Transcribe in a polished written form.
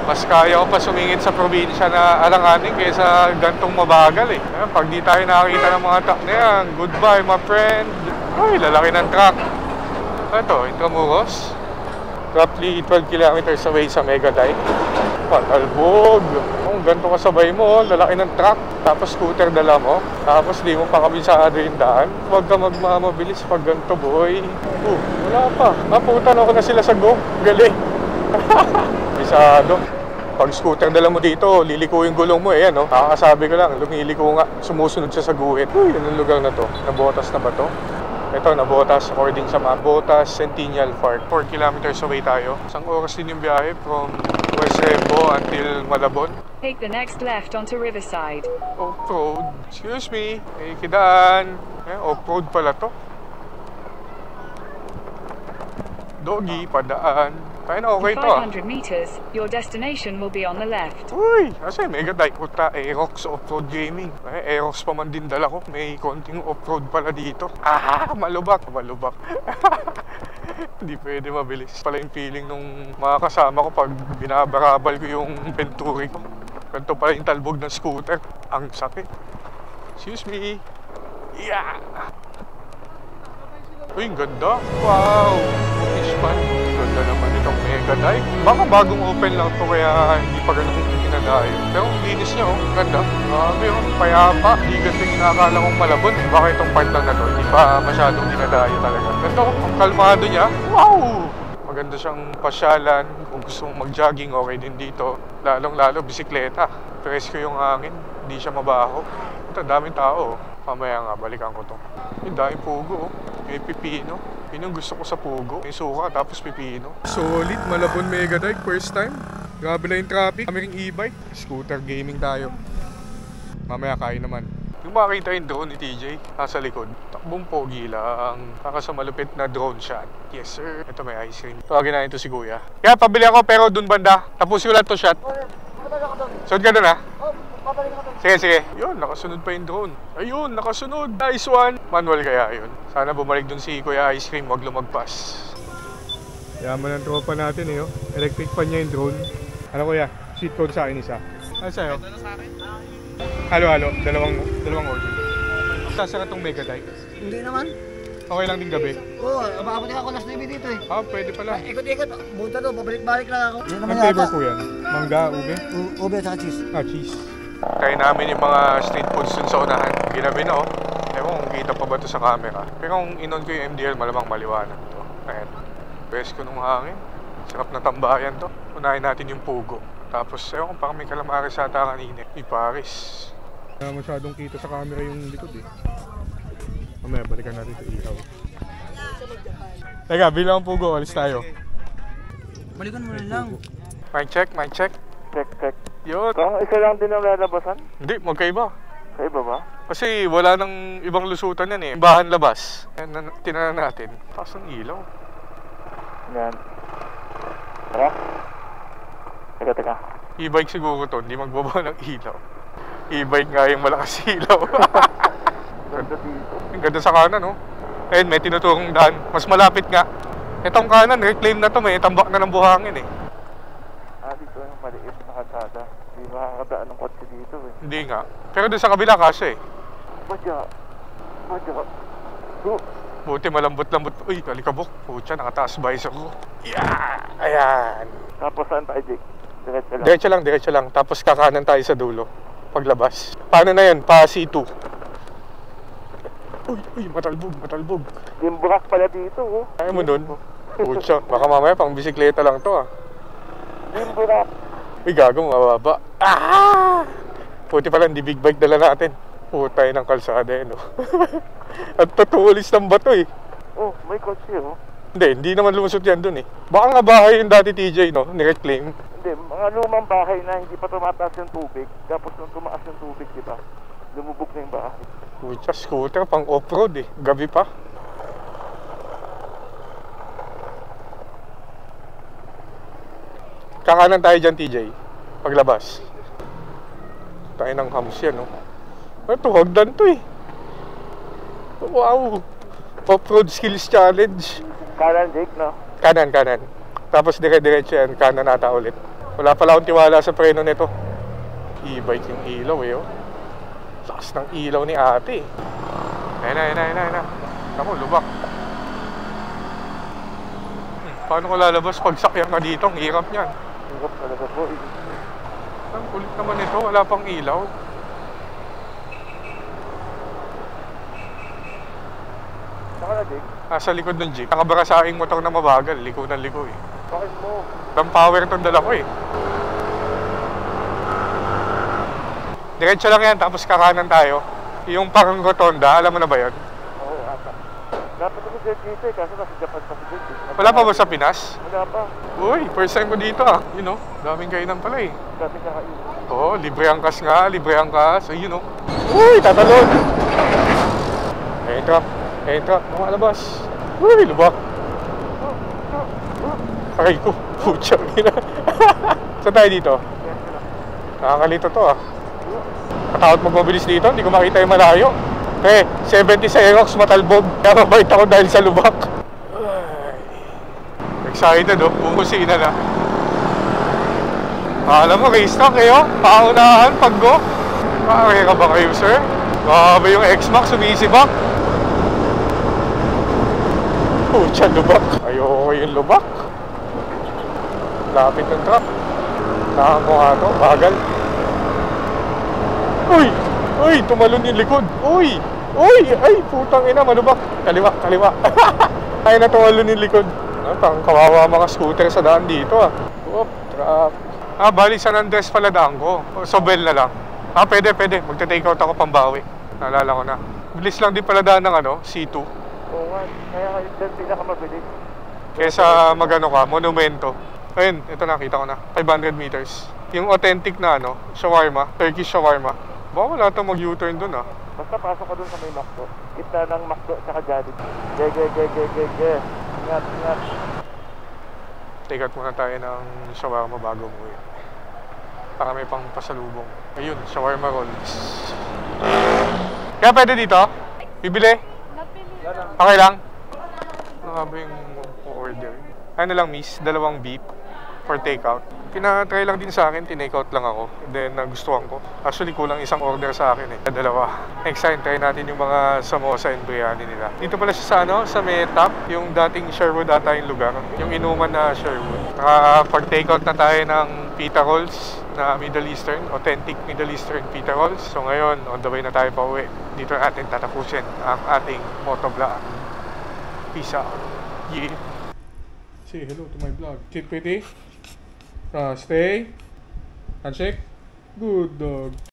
Mas kaya ko pa sumingit sa probinsya na alanganin kaysa gantong mabagal eh. Pag di tayo nakakita ng mga truck na yan, goodbye my friend. Ay, lalaki ng truck. Ito, Intramuros. Roughly 12 kilometers away sa Megadike. Patalbog. Kung ganito kasabay mo, lalaki ng truck. Tapos scooter dala mo. Tapos di mo pa kabisado yung daan. Huwag ka magmamabilis pag ganito, boy. Wala pa. Naputan ako na sila sa go. Galing. Bisado. Pag scooter dala mo dito, liliko yung gulong mo eh, ano? Nakakasabi ko lang, lumiliko nga, sumusunod siya sa guhit. Uy, anong lugar na to? Nabotas na ba to? Ito, Nabotas, according sa map. Botas Centennial Park. 4 kilometers away tayo. Isang oras din yung biyahe from West Rembo until Malabon. Take the next left onto Riverside. Off-road. Excuse me. Eh, kidaan. Off-road pala to. Doggy, padaan. Kaya na okay to ah. 500 meters, your destination will be on the left. Uy, kasi Megadike puta, Aerox Off-Road Gaming. Aerox pa man din dala ko, may konting off-road pala dito. Malubak. Hindi pwede mabilis. Pala yung feeling nung mga kasama ko pag binabarabal ko yung Venturi ko. Ganito pala yung talbog ng scooter. Ang sakit. Excuse me. Yeah! Uy, ang ganda. Wow! Fishman. Ganda naman itong Megadike. Baka bagong open lang to kaya hindi pa ganun pinadayo. Pero ang linis niya, oh. Ganda. Grabe, oh. Payapa. Hindi ganito yung inakala kong Malabon. Baka itong part lang na to. Hindi pa masyadong pinadayo talaga. Ganda, oh. Ang kalmado niya. Wow! Maganda siyang pasyalan. Kung gusto mong mag-jogging, okay din dito. Lalong-lalo, bisikleta. Presko yung hangin. Hindi siya mabaho. Ito, daming tao, oh. Mamaya nga, balikan ko to. Yung daming pugo, oh. May pipino. Yun yung gusto ko sa pugo. May suka, tapos pipino. Solid, Malabon Megadike, first time. Grabe na yung traffic. Kami ring e-bike. Scooter gaming tayo. Mamaya kain naman. Yung makita yung drone ni TJ, nasa likod. Takbong pogi lang. Kaka sa malupit na drone shot. Yes sir. Ito may ice cream. Tawagin na ito si Kuya. Kaya pabili ako pero dun banda. Tapusin ko lang to shot. Sunod ka dun ha? Sige. Yun, nakasunod pa yung drone. Ayun, nakasunod. Nice one. Manual kaya yun. Sana bumalik dun si Kuya Ice Cream. Huwag lumagpas. Yaman ang tropa natin eh. Oh. Electric fan niya yung drone. Ano kuya? Seat code sa akin isa. Ano sa'yo? Halo. Dalawang order. Sasara tong Megadike. Hindi naman. Okay lang din gabi. Oo, mabuti ako last time dito eh. Pwede pala. Ikot-ikot, bunta to, pabalik-balik lang ako. Ang flavor po yan? Mangga, ube? Ube at cheese. Cheese. Kain namin yung mga street foods dun sa unahan. Ginabi na oh. Ewan kung kita pa ba ito sa camera. Pero kung inon ko yung MDL, malamang maliwanag to. Ayan. Presko ng hangin. Sarap na tambayan to. Unahin natin yung pugo. Tapos ewan kung parang may calamares ata kanina. Ni Paris. Masyadong kita sa camera yung likod eh. Mamaya balikan natin ito ihaw. Teka, bilang ang pugo. Alis tayo. Balikan mo na lang. Mic check. Check. Yun. Kung isa lang din ang lalabasan? Hindi, magkaiba. Kaiba ba? Kasi wala nang ibang lusutan yan eh. Bahan labas. Tinanan natin. Taas ng ilaw. Yan. Tara. Teka. E-bike siguro to. Hindi magbaba ng ilaw. E-bike nga yung malakas ilaw. Ganda dito. Ang ganda sa kanan, no? Ayun, may tinuturong daan. Mas malapit nga. Itong kanan, reclaim na to. May tambak na ng buhangin eh. Dito yung maliit na kalsada. Hindi makakadaan ng kotse dito eh. Hindi nga. Pero doon sa kabila kasi eh. Madya. Buti malambot-lambot. Uy, kalikabok. Pucha, nakataas visor ko. Yeah! Ayan. Tapos saan tayo, Jake? Diretso lang. Tapos kakanan tayo sa dulo. Paglabas. Paano na yun? Pa C2. Uy, matalbog. Dimburak pala dito, oh. Ayaw mo dun? Pucha, baka mamaya pang bisikleta lang to ah. Dimburak. Uy, gago, mababa. Puti pala, hindi big bike dala natin. Putay ng kalsada eh, no? At tutulis ng bato eh. Oh, may kotse, oh. Hindi naman lumusot yan dun eh. Baka nga bahay yung dati TJ, no? Ni-reclaim. Hindi, mga lumang bahay na hindi pa tumataas yung tubig. Tapos nung tumaas yung tubig, di ba? Lumubog na yung bahay. Pucha, scooter, pang off-road eh. Gabi pa. Kakanan tayo dyan, TJ. Paglabas. Tayo ng hams yan, no? Ito, hagdan to eh. Wow! Off-road skills challenge. Kanan, Jake, no? Kanan. Tapos dire-diretso yan, kanan ata ulit. Wala pala akong tiwala sa preno nito. E-bike yung ilaw eh, oh. Lakas ng ilaw ni ate. Ayun na. Ako, lubak. Paano ko lalabas pag sakyan ka dito? Ang hirap niyan. Hirap talaga po. Ang kulit naman ito, wala pang ilaw. Saka na, Jake. Sa likod ng jeep. Nakabara sa aking motor na mabagal. Liko ng liko eh. Bakit mo? Ang power itong dala ko eh. Diretso lang yan, tapos kakanan tayo. Yung parang rotonda, alam mo na ba yun? Oo, ata. Dapat ako dito eh, kaso nasa Japan pa si Jake. Wala pa ba sa Pinas? Wala pa. Uy, first time ko dito ah. You know, daming kainan pala eh. Dami kakain. Oo, libre angkas nga, libre angkas. Ay, you know. Uy, tatalon! Truck. Lumalabas. Uy, lubak. Aray ko, putyang ina. Saan tayo dito? Nakakalito to ah. Matakot magmabilis dito, hindi ko makita yung malayo. 70 sa Aerox matalbog. Kaya mabait ako dahil sa lubak. Ay. Excited oh, bumusina na. Alam mo, race talk kayo. Paunahan, pag-go. Makakaya ka ba kayo, sir? Grabe yung X-Max, sumisibak. Pucha, lubak. Ayoko yung lubak. Lapit ng truck. Tahan ko nga to, bagal. Uy, tumalon yung likod. Uy, ay, putang ina, malubak. Kaliwa. Ay, na tumalon yung likod. Parang kawawa mga scooter sa daan dito ah. Truck. Bali San Andres pala daan ko. Sobel na lang. Pwede. Magta-take out ako pambawi. Naalala ko na. Bilis lang din pala daan ng C2. Oo nga, kaya ngayon dyan pinakamabilis. Kesa magano ka, monumento. Ayun, ito nakita ko na. 500 meters. Yung authentic na shawarma, Turkish shawarma. Baka wala itong mag-U-turn dun ah. Basta pasok ka dun sa may McDo. Kita ng McDo tsaka Jollibee. Ge. Ingat. Take out muna tayo ng shawarma bago umuwi. Para may pang pasalubong. Ayun, shawarma rolls. Kaya pwede dito? Bibili? Okay lang? Ano nga ba yung order? Ano lang miss, 2 beef for takeout. Pinatry lang din sa akin, tinake-out lang ako. Then nagustuhan ko. Actually kulang isang order sa akin eh. 2. Next time, try natin yung mga samosa and biryani nila. Dito pala siya sa may top, yung dating Sherwood ata yung lugar. Yung inuman na Sherwood. Nakapag-takeout na tayo ng pita rolls na Middle Eastern, authentic Middle Eastern pita rolls. So ngayon, on the way na tayo pa uwi. Dito natin tatapusin ang ating motovlog. Peace out. Yeah. Say hello to my vlog. Sit pretty. Stay. Handshake. Good dog.